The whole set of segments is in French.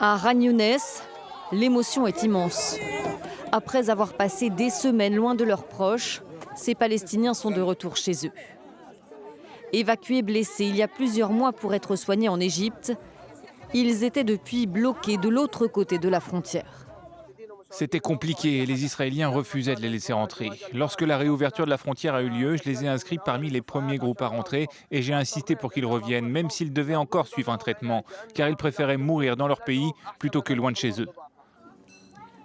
À Khan Younes, l'émotion est immense. Après avoir passé des semaines loin de leurs proches, ces Palestiniens sont de retour chez eux. Évacués blessés il y a plusieurs mois pour être soignés en Égypte, ils étaient depuis bloqués de l'autre côté de la frontière. C'était compliqué et les Israéliens refusaient de les laisser rentrer. Lorsque la réouverture de la frontière a eu lieu, je les ai inscrits parmi les premiers groupes à rentrer et j'ai insisté pour qu'ils reviennent, même s'ils devaient encore suivre un traitement, car ils préféraient mourir dans leur pays plutôt que loin de chez eux.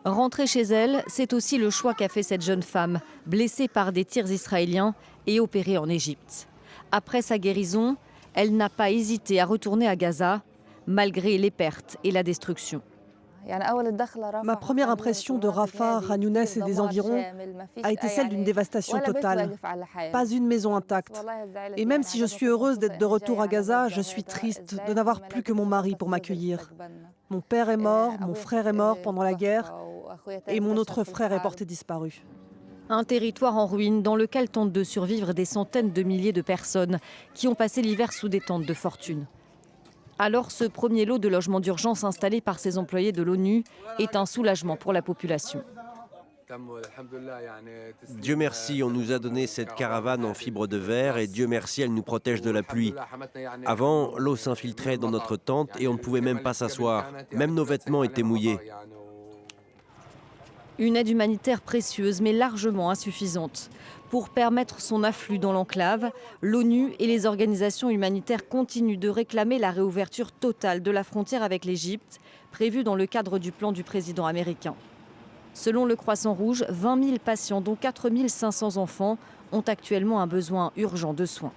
Rentrer chez elle, c'est aussi le choix qu'a fait cette jeune femme, blessée par des tirs israéliens et opérée en Égypte. Après sa guérison, elle n'a pas hésité à retourner à Gaza, malgré les pertes et la destruction. Ma première impression de Rafah, Khan Younes et des environs a été celle d'une dévastation totale. Pas une maison intacte. Et même si je suis heureuse d'être de retour à Gaza, je suis triste de n'avoir plus que mon mari pour m'accueillir. Mon père est mort, mon frère est mort pendant la guerre et mon autre frère est porté disparu. Un territoire en ruine dans lequel tentent de survivre des centaines de milliers de personnes qui ont passé l'hiver sous des tentes de fortune. Alors ce premier lot de logements d'urgence installé par ces employés de l'ONU est un soulagement pour la population. Dieu merci, on nous a donné cette caravane en fibre de verre et Dieu merci, elle nous protège de la pluie. Avant, l'eau s'infiltrait dans notre tente et on ne pouvait même pas s'asseoir. Même nos vêtements étaient mouillés. Une aide humanitaire précieuse mais largement insuffisante. Pour permettre son afflux dans l'enclave, l'ONU et les organisations humanitaires continuent de réclamer la réouverture totale de la frontière avec l'Égypte, prévue dans le cadre du plan du président américain. Selon le Croissant Rouge, 20 000 patients, dont 4 500 enfants, ont actuellement un besoin urgent de soins.